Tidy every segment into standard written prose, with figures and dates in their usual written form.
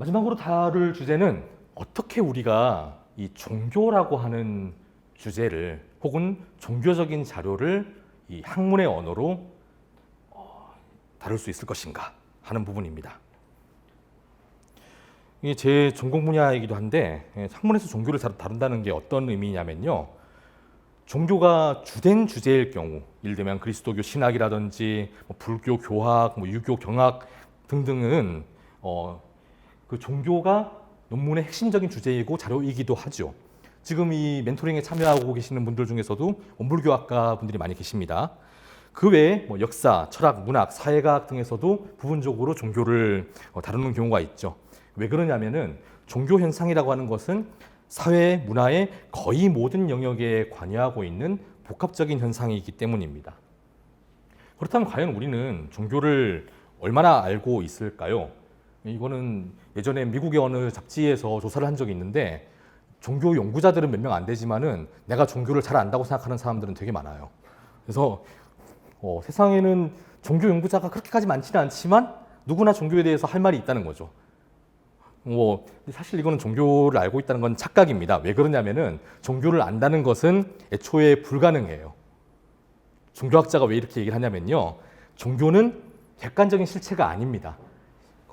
마지막으로 다룰 주제는 어떻게 우리가 이 종교라고 하는 주제를 혹은 종교적인 자료를 이 학문의 언어로 다룰 수 있을 것인가 하는 부분입니다. 이게 제 전공 분야이기도 한데 학문에서 종교를 다룬다는 게 어떤 의미냐면요. 종교가 주된 주제일 경우, 예를 들면 그리스도교 신학이라든지 불교 교학, 유교 경학 등등은 그 종교가 논문의 핵심적인 주제이고 자료이기도 하죠. 지금 이 멘토링에 참여하고 계시는 분들 중에서도 원불교학과 분들이 많이 계십니다. 그 외에 역사, 철학, 문학, 사회과학 등에서도 부분적으로 종교를 다루는 경우가 있죠. 왜 그러냐면은 종교 현상이라고 하는 것은 사회, 문화의 거의 모든 영역에 관여하고 있는 복합적인 현상이기 때문입니다. 그렇다면 과연 우리는 종교를 얼마나 알고 있을까요? 이거는 예전에 미국의 어느 잡지에서 조사를 한 적이 있는데 종교 연구자들은 몇 명 안 되지만은 내가 종교를 잘 안다고 생각하는 사람들은 되게 많아요. 그래서 세상에는 종교 연구자가 그렇게까지 많지는 않지만 누구나 종교에 대해서 할 말이 있다는 거죠. 사실 이거는 종교를 알고 있다는 건 착각입니다. 왜 그러냐면은 종교를 안다는 것은 애초에 불가능해요. 종교학자가 왜 이렇게 얘기를 하냐면요. 종교는 객관적인 실체가 아닙니다.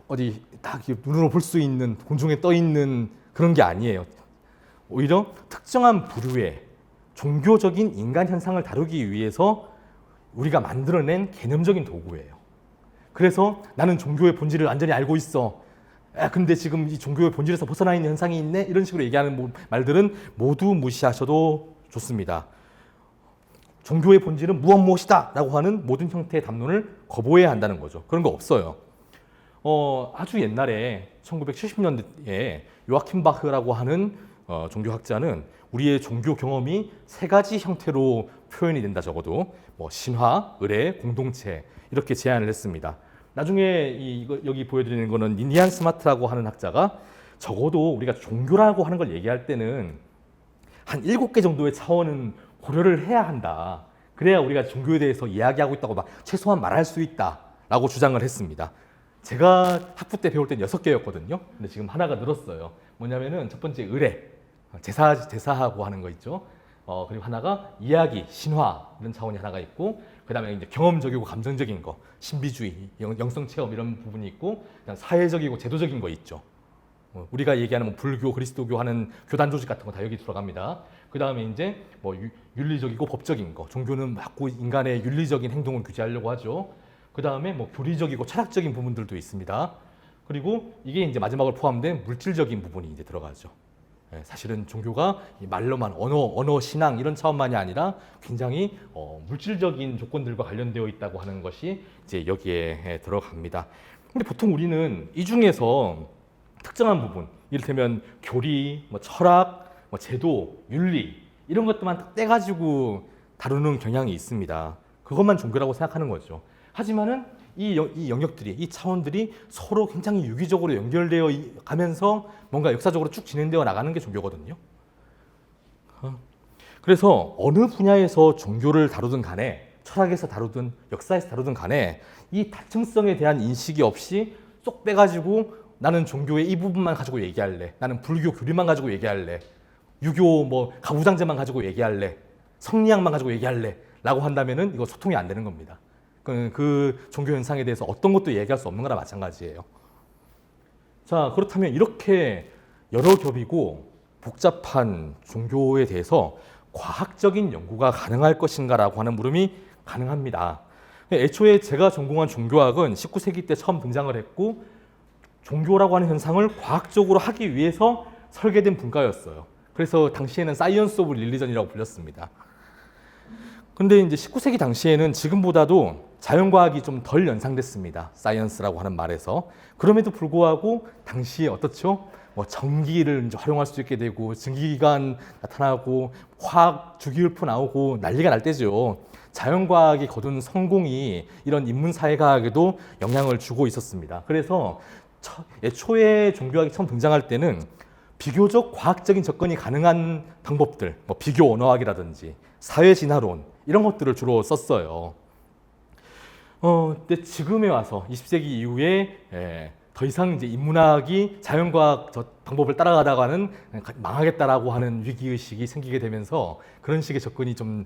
어디 딱 눈으로 볼 수 있는 공중에 떠 있는 그런 게 아니에요. 오히려 특정한 부류의 종교적인 인간 현상을 다루기 위해서 우리가 만들어낸 개념적인 도구예요. 그래서 나는 종교의 본질을 완전히 알고 있어. 근데 지금 이 종교의 본질에서 벗어나 있는 현상이 있네? 이런 식으로 얘기하는 말들은 모두 무시하셔도 좋습니다. 종교의 본질은 무엇이다 라고 하는 모든 형태의 담론을 거부해야 한다는 거죠. 그런 거 없어요. 아주 옛날에 1970년대에 요아킴 바흐라고 하는 종교학자는 우리의 종교 경험이 세 가지 형태로 표현이 된다 적어도 신화, 의례, 공동체 이렇게 제안을 했습니다. 나중에 여기 보여드리는 거는 니니안 스마트라고 하는 학자가 적어도 우리가 종교라고 하는 걸 얘기할 때는 한 7개 정도의 차원은 고려를 해야 한다. 그래야 우리가 종교에 대해서 이야기하고 있다고 최소한 말할 수 있다라고 주장을 했습니다. 제가 학부 때 배울 때는 6개였거든요. 근데 지금 하나가 늘었어요. 뭐냐면은 첫 번째 의례, 제사하고 하는 거 있죠. 그리고 하나가 이야기, 신화 이런 차원이 하나가 있고, 그 다음에 이제 경험적이고 감정적인 거, 신비주의, 영성 체험 이런 부분이 있고, 그냥 사회적이고 제도적인 거 있죠. 우리가 얘기하는 불교, 그리스도교 하는 교단 조직 같은 거 다 여기 들어갑니다. 그 다음에 이제 윤리적이고 법적인 거, 종교는 자꾸 인간의 윤리적인 행동을 규제하려고 하죠. 그 다음에 교리적이고 철학적인 부분들도 있습니다. 그리고 이게 이제 마지막으로 포함된 물질적인 부분이 이제 들어가죠. 사실은 종교가 말로만 언어, 신앙 이런 차원만이 아니라 굉장히 물질적인 조건들과 관련되어 있다고 하는 것이 이제 여기에 들어갑니다. 근데 보통 우리는 이 중에서 특정한 부분, 이를테면 교리, 철학, 제도, 윤리 이런 것들만 딱 떼가지고 다루는 경향이 있습니다. 그것만 종교라고 생각하는 거죠. 하지만은 이 영역들이, 이 차원들이 서로 굉장히 유기적으로 연결되어 가면서 뭔가 역사적으로 쭉 진행되어 나가는 게 종교거든요. 그래서 어느 분야에서 종교를 다루든 간에, 철학에서 다루든 역사에서 다루든 간에 이 다층성에 대한 인식이 없이 쏙 빼가지고 나는 종교의 이 부분만 가지고 얘기할래, 나는 불교 교리만 가지고 얘기할래, 유교 가부장제만 가지고 얘기할래, 성리학만 가지고 얘기할래 라고 한다면은 이거 소통이 안 되는 겁니다. 그 종교 현상에 대해서 어떤 것도 얘기할 수 없는 거나 마찬가지예요. 자, 그렇다면 이렇게 여러 겹이고 복잡한 종교에 대해서 과학적인 연구가 가능할 것인가라고 하는 물음이 가능합니다. 애초에 제가 전공한 종교학은 19세기 때 처음 등장을 했고 종교라고 하는 현상을 과학적으로 하기 위해서 설계된 분과였어요. 그래서 당시에는 사이언스 오브 릴리전이라고 불렸습니다. 근데 이제 19세기 당시에는 지금보다도 자연과학이 좀 덜 연상됐습니다. 사이언스라고 하는 말에서. 그럼에도 불구하고 당시에 어떻죠? 전기를 이제 활용할 수 있게 되고 증기기관 나타나고 화학 주기율표 나오고 난리가 날 때죠. 자연과학이 거둔 성공이 이런 인문사회과학에도 영향을 주고 있었습니다. 그래서 애초에 종교학이 처음 등장할 때는 비교적 과학적인 접근이 가능한 방법들, 비교 언어학이라든지 사회진화론 이런 것들을 주로 썼어요. 근데 지금에 와서 20세기 이후에 더 이상 이제 인문학이 자연과학 방법을 따라가다가는 망하겠다라고 하는 위기의식이 생기게 되면서 그런 식의 접근이 좀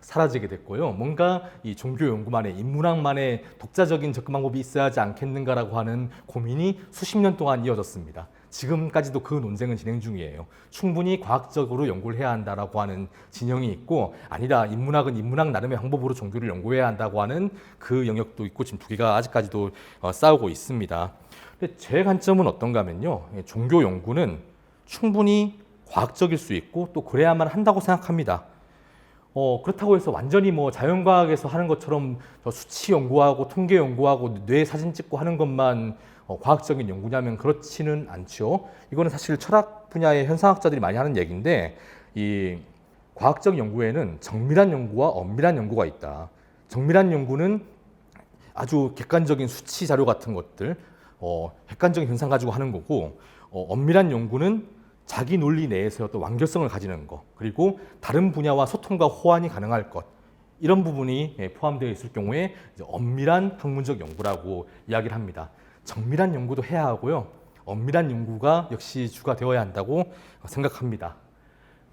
사라지게 됐고요. 뭔가 이 종교 연구만의 인문학만의 독자적인 접근 방법이 있어야 하지 않겠는가라고 하는 고민이 수십 년 동안 이어졌습니다. 지금까지도 그 논쟁은 진행 중이에요. 충분히 과학적으로 연구를 해야 한다라고 하는 진영이 있고, 아니다, 인문학은 인문학 나름의 방법으로 종교를 연구해야 한다고 하는 그 영역도 있고, 지금 두 개가 아직까지도 싸우고 있습니다. 근데 제 관점은 어떤가 하면요, 종교 연구는 충분히 과학적일 수 있고 또 그래야만 한다고 생각합니다. 그렇다고 해서 완전히 뭐 자연과학에서 하는 것처럼 수치 연구하고 통계 연구하고 뇌 사진 찍고 하는 것만 과학적인 연구냐면 그렇지는 않죠. 이거는 사실 철학 분야의 현상학자들이 많이 하는 얘기인데, 이 과학적 연구에는 정밀한 연구와 엄밀한 연구가 있다. 정밀한 연구는 아주 객관적인 수치 자료 같은 것들, 객관적인 현상 가지고 하는 거고, 엄밀한 연구는 자기 논리 내에서 또 완결성을 가지는 것, 그리고 다른 분야와 소통과 호환이 가능할 것, 이런 부분이 포함되어 있을 경우에 이제 엄밀한 학문적 연구라고 이야기를 합니다. 정밀한 연구도 해야 하고요, 엄밀한 연구가 역시 주가 되어야 한다고 생각합니다.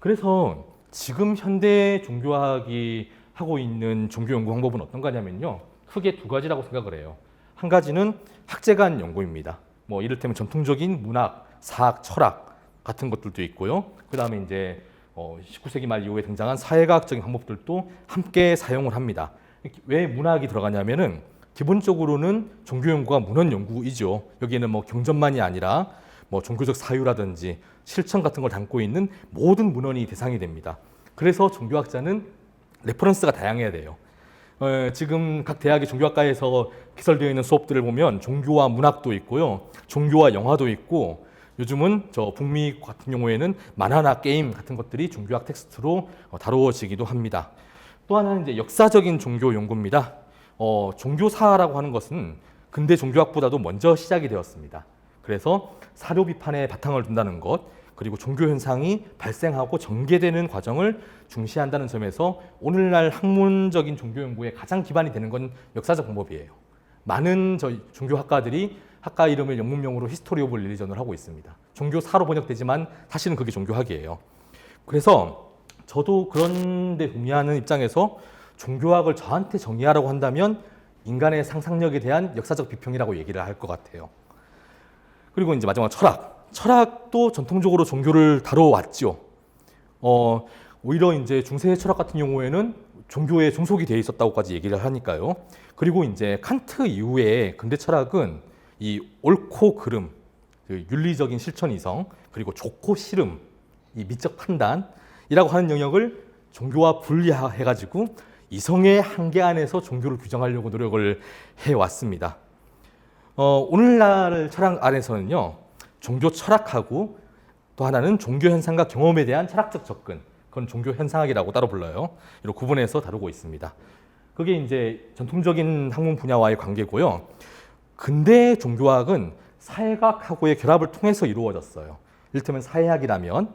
그래서 지금 현대 종교학이 하고 있는 종교 연구 방법은 어떤 거냐면요, 크게 두 가지라고 생각을 해요. 한 가지는 학제간 연구입니다. 뭐 이를테면 전통적인 문학, 사학, 철학 같은 것들도 있고요. 그 다음에 이제 19세기 말 이후에 등장한 사회과학적인 방법들도 함께 사용을 합니다. 왜 문학이 들어가냐면은 기본적으로는 종교 연구가 문헌 연구이죠. 여기에는 뭐 경전만이 아니라 뭐 종교적 사유라든지 실천 같은 걸 담고 있는 모든 문헌이 대상이 됩니다. 그래서 종교학자는 레퍼런스가 다양해야 돼요. 지금 각 대학의 종교학과에서 개설되어 있는 수업들을 보면 종교와 문학도 있고요, 종교와 영화도 있고, 요즘은 북미 같은 경우에는 만화나 게임 같은 것들이 종교학 텍스트로 다루어지기도 합니다. 또 하나는 이제 역사적인 종교 연구입니다. 종교사라고 하는 것은 근대 종교학보다도 먼저 시작이 되었습니다. 그래서 사료 비판에 바탕을 둔다는 것, 그리고 종교 현상이 발생하고 전개되는 과정을 중시한다는 점에서 오늘날 학문적인 종교 연구에 가장 기반이 되는 건 역사적 방법이에요. 많은 종교학과들이 학과 이름을 영문명으로 히스토리 오브 릴리전을 하고 있습니다. 종교사로 번역되지만 사실은 그게 종교학이에요. 그래서 저도 그런 데 동의하는 입장에서 종교학을 저한테 정의하라고 한다면 인간의 상상력에 대한 역사적 비평이라고 얘기를 할 것 같아요. 그리고 이제 마지막 철학도 전통적으로 종교를 다뤄왔죠. 오히려 이제 중세 철학 같은 경우에는 종교에 종속이 되어 있었다고까지 얘기를 하니까요. 그리고 이제 칸트 이후에 근대 철학은 이 옳고 그름, 그 윤리적인 실천 이성, 그리고 좋고 싫음, 이 미적 판단이라고 하는 영역을 종교와 분리해가지고 이성의 한계 안에서 종교를 규정하려고 노력을 해왔습니다. 오늘날 철학 안에서는요, 종교 철학하고 또 하나는 종교 현상과 경험에 대한 철학적 접근, 그건 종교 현상학이라고 따로 불러요. 이렇게 구분해서 다루고 있습니다. 그게 이제 전통적인 학문 분야와의 관계고요. 근대 종교학은 사회과학하고의 결합을 통해서 이루어졌어요. 이를테면 사회학이라면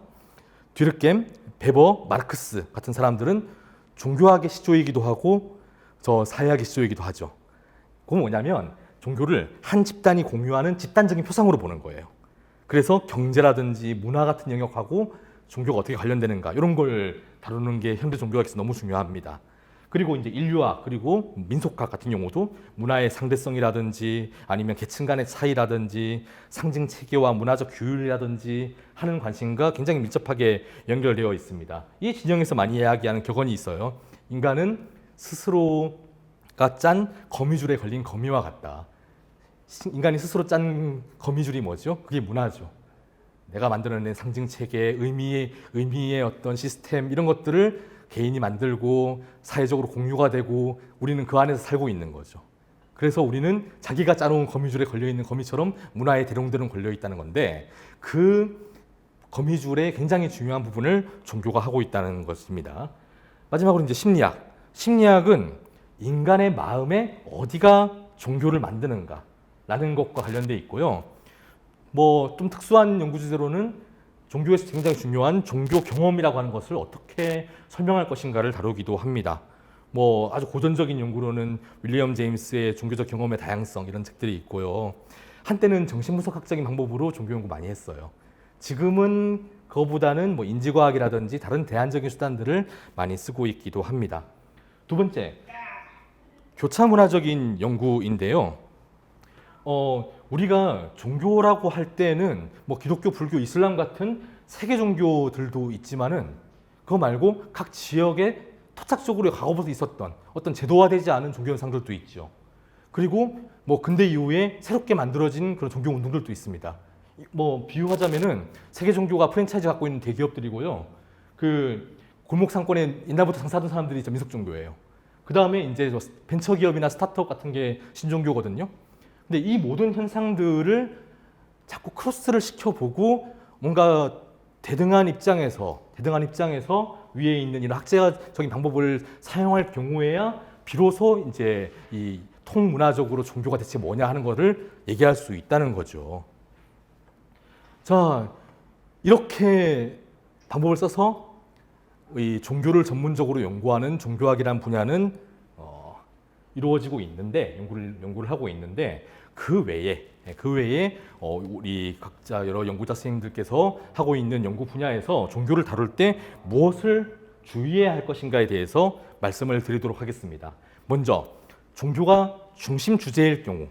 뒤르겜, 베버, 마르크스 같은 사람들은 종교학의 시조이기도 하고 저 사회학의 시조이기도 하죠. 그건 뭐냐면 종교를 한 집단이 공유하는 집단적인 표상으로 보는 거예요. 그래서 경제라든지 문화 같은 영역하고 종교가 어떻게 관련되는가, 이런 걸 다루는 게 현대 종교학에서 너무 중요합니다. 그리고 이제 인류학, 그리고 민속학 같은 경우도 문화의 상대성이라든지 아니면 계층 간의 차이라든지 상징 체계와 문화적 규율이라든지 하는 관심과 굉장히 밀접하게 연결되어 있습니다. 이 진영에서 많이 이야기하는 격언이 있어요. 인간은 스스로가 짠 거미줄에 걸린 거미와 같다. 인간이 스스로 짠 거미줄이 뭐죠? 그게 문화죠. 내가 만들어낸 상징 체계, 의미의 어떤 시스템, 이런 것들을 개인이 만들고 사회적으로 공유가 되고 우리는 그 안에서 살고 있는 거죠. 그래서 우리는 자기가 짜놓은 거미줄에 걸려있는 거미처럼 문화의 대롱대롱 걸려있다는 건데, 그 거미줄의 굉장히 중요한 부분을 종교가 하고 있다는 것입니다. 마지막으로 이제 심리학. 심리학은 인간의 마음에 어디가 종교를 만드는가 라는 것과 관련돼 있고요. 뭐 좀 특수한 연구 주제로는 종교에서 굉장히 중요한 종교 경험이라고 하는 것을 어떻게 설명할 것인가를 다루기도 합니다. 뭐 아주 고전적인 연구로는 윌리엄 제임스의 종교적 경험의 다양성, 이런 책들이 있고요. 한때는 정신분석학적인 방법으로 종교 연구 많이 했어요. 지금은 그거보다는 뭐 인지과학이라든지 다른 대안적인 수단들을 많이 쓰고 있기도 합니다. 두 번째, 교차문화적인 연구인데요. 우리가 종교라고 할 때는 뭐 기독교, 불교, 이슬람 같은 세계 종교들도 있지만은 그거 말고 각 지역에 토착적으로 과거부터 있었던 어떤 제도화되지 않은 종교 현상들도 있죠. 그리고 뭐 근대 이후에 새롭게 만들어진 그런 종교 운동들도 있습니다. 뭐 비유하자면은 세계 종교가 프랜차이즈 갖고 있는 대기업들이고요. 그 골목 상권에 옛날부터 장사하던 사람들이 민속 종교예요. 그 다음에 이제 벤처 기업이나 스타트업 같은 게 신종교거든요. 근데 이 모든 현상들을 자꾸 크로스를 시켜보고 뭔가 대등한 입장에서 위에 있는 이런 학제적인 방법을 사용할 경우에야 비로소 이제 이 통문화적으로 종교가 대체 뭐냐 하는 것을 얘기할 수 있다는 거죠. 자, 이렇게 방법을 써서 이 종교를 전문적으로 연구하는 종교학이라는 분야는 이루어지고 있는데 연구를 하고 있는데 그 외에 우리 각자 여러 연구자 선생님들께서 하고 있는 연구 분야에서 종교를 다룰 때 무엇을 주의해야 할 것인가에 대해서 말씀을 드리도록 하겠습니다. 먼저 종교가 중심 주제일 경우,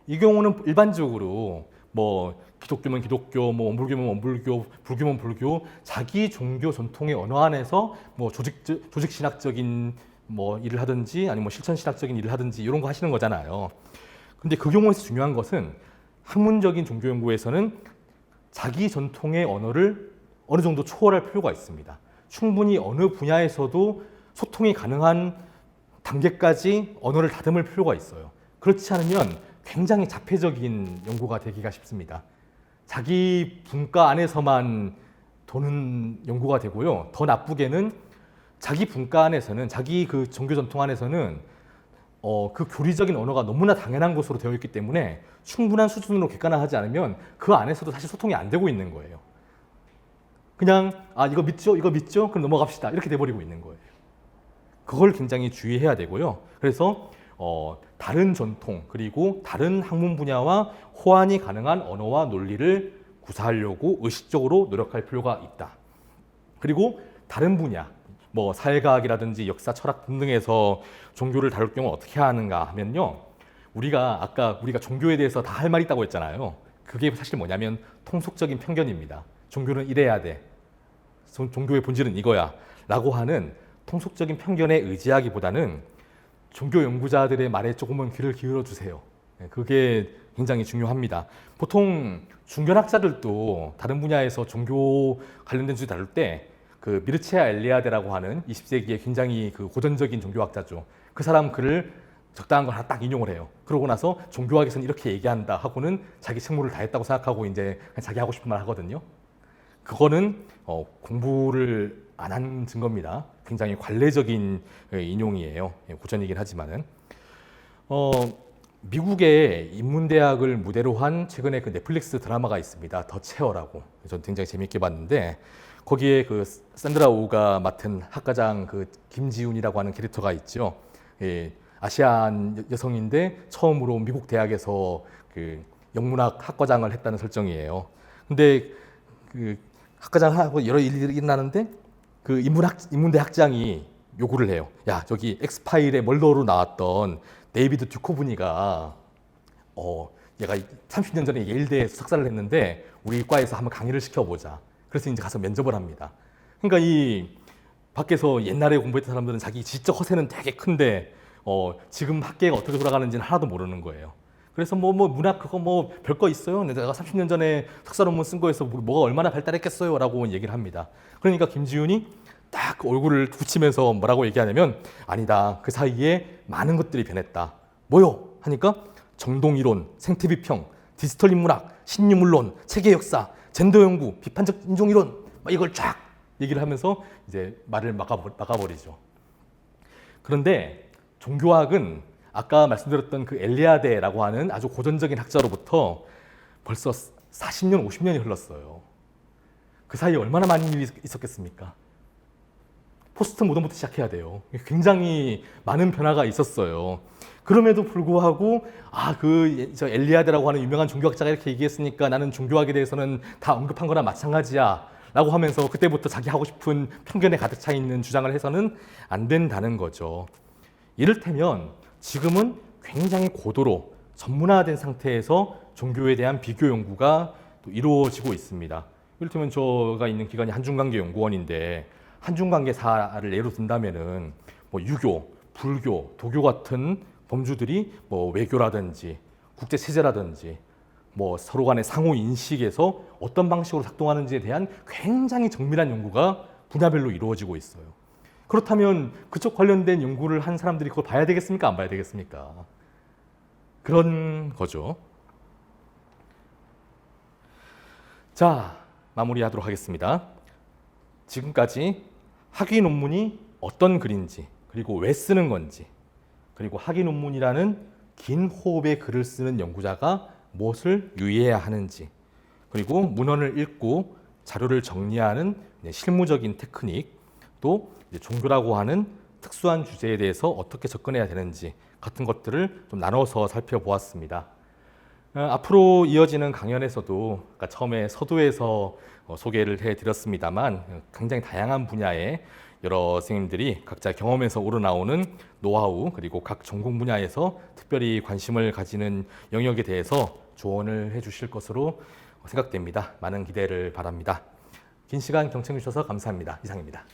이 경우는 일반적으로 뭐 기독교면 기독교, 뭐 원불교면 원불교, 불교면 불교, 자기 종교 전통의 언어 안에서 뭐 조직 신학적인 뭐 일을 하든지 아니면 뭐 실천 신학적인 일을 하든지 이런 거 하시는 거잖아요. 근데 그 경우에서 중요한 것은 학문적인 종교 연구에서는 자기 전통의 언어를 어느 정도 초월할 필요가 있습니다. 충분히 어느 분야에서도 소통이 가능한 단계까지 언어를 다듬을 필요가 있어요. 그렇지 않으면 굉장히 자폐적인 연구가 되기가 쉽습니다. 자기 분과 안에서만 도는 연구가 되고요. 더 나쁘게는 자기 분과 안에서는, 자기 그 종교 전통 안에서는 그 교리적인 언어가 너무나 당연한 것으로 되어 있기 때문에 충분한 수준으로 객관화하지 않으면 그 안에서도 사실 소통이 안 되고 있는 거예요. 그냥 이거 믿죠? 이거 믿죠? 그럼 넘어갑시다. 이렇게 돼버리고 있는 거예요. 그걸 굉장히 주의해야 되고요. 그래서 다른 전통 그리고 다른 학문 분야와 호환이 가능한 언어와 논리를 구사하려고 의식적으로 노력할 필요가 있다. 그리고 다른 분야, 뭐 사회과학이라든지 역사, 철학 등등에서 종교를 다룰 경우 어떻게 하는가 하면요. 아까 우리가 종교에 대해서 다 할 말이 있다고 했잖아요. 그게 사실 뭐냐면 통속적인 편견입니다. 종교는 이래야 돼. 종교의 본질은 이거야. 라고 하는 통속적인 편견에 의지하기보다는 종교 연구자들의 말에 조금은 귀를 기울여 주세요. 그게 굉장히 중요합니다. 보통 중견학자들도 다른 분야에서 종교 관련된 주제 다룰 때 그 미르체아 엘리아데라고 하는 20세기의 굉장히 그 고전적인 종교학자죠. 그 사람 글을 적당한 걸 하나 딱 인용을 해요. 그러고 나서 종교학에서는 이렇게 얘기한다 하고는 자기 책무를 다했다고 생각하고 이제 자기 하고 싶은 말 하거든요. 그거는 공부를 안 한 증거입니다. 굉장히 관례적인 인용이에요. 고전이긴 하지만은. 미국의 인문대학을 무대로 한 최근에 그 넷플릭스 드라마가 있습니다. 더 체어라고. 전 굉장히 재밌게 봤는데 거기에 그 산드라 오가 맡은 학과장 그 김지훈이라고 하는 캐릭터가 있죠. 아시안 여성인데 처음으로 미국 대학에서 그 영문학 학과장을 했다는 설정이에요. 근데 그 학과장하고 여러 일이 일어나는데 그 인문대 학장이 요구를 해요. 야, 저기 엑스파일의 멀더로 나왔던 데이비드 듀코브니가 얘가 30년 전에 예일대에서 석사를 했는데 우리 과에서 한번 강의를 시켜보자. 그래서 이제 가서 면접을 합니다. 그러니까 이 밖에서 옛날에 공부했던 사람들은 자기 지적 허세는 되게 큰데 지금 학계가 어떻게 돌아가는지는 하나도 모르는 거예요. 그래서 뭐 문학 그거 뭐 별거 있어요? 내가 30년 전에 석사 논문 쓴 거에서 뭐가 얼마나 발달했겠어요? 라고 얘기를 합니다. 그러니까 김지훈이 딱 얼굴을 붙이면서 뭐라고 얘기하냐면 아니다. 그 사이에 많은 것들이 변했다. 뭐요? 하니까 정동이론, 생태비평, 디지털 인문학, 신유물론, 체계 역사, 젠더 연구, 비판적 인종이론 이걸 쫙 얘기를 하면서 이제 말을 막아버리죠. 그런데 종교학은 아까 말씀드렸던 그 엘리아데라고 하는 아주 고전적인 학자로부터 벌써 40년, 50년이 흘렀어요. 그 사이에 얼마나 많은 일이 있었겠습니까? 포스트 모던부터 시작해야 돼요. 굉장히 많은 변화가 있었어요. 그럼에도 불구하고 저 엘리아드라고 하는 유명한 종교학자가 이렇게 얘기했으니까 나는 종교학에 대해서는 다 언급한 거나 마찬가지야 라고 하면서 그때부터 자기 하고 싶은 편견에 가득 차 있는 주장을 해서는 안 된다는 거죠. 이를테면 지금은 굉장히 고도로 전문화된 상태에서 종교에 대한 비교 연구가 또 이루어지고 있습니다. 이를테면 제가 있는 기관이 한중관계연구원인데 한중관계사를 예로 든다면은 뭐 유교, 불교, 도교 같은 범주들이 뭐 외교라든지 국제 체제라든지 뭐 서로 간의 상호 인식에서 어떤 방식으로 작동하는지에 대한 굉장히 정밀한 연구가 분야별로 이루어지고 있어요. 그렇다면 그쪽 관련된 연구를 한 사람들이 그걸 봐야 되겠습니까? 안 봐야 되겠습니까? 그런 거죠. 자, 마무리하도록 하겠습니다. 지금까지 학위 논문이 어떤 글인지, 그리고 왜 쓰는 건지, 그리고 학위 논문이라는 긴 호흡의 글을 쓰는 연구자가 무엇을 유의해야 하는지, 그리고 문헌을 읽고 자료를 정리하는 실무적인 테크닉, 또 종교라고 하는 특수한 주제에 대해서 어떻게 접근해야 되는지 같은 것들을 좀 나눠서 살펴보았습니다. 앞으로 이어지는 강연에서도 아까 처음에 서두에서 소개를 해드렸습니다만 굉장히 다양한 분야의 여러 선생님들이 각자 경험에서 우러나오는 노하우 그리고 각 전공 분야에서 특별히 관심을 가지는 영역에 대해서 조언을 해주실 것으로 생각됩니다. 많은 기대를 바랍니다. 긴 시간 경청해 주셔서 감사합니다. 이상입니다.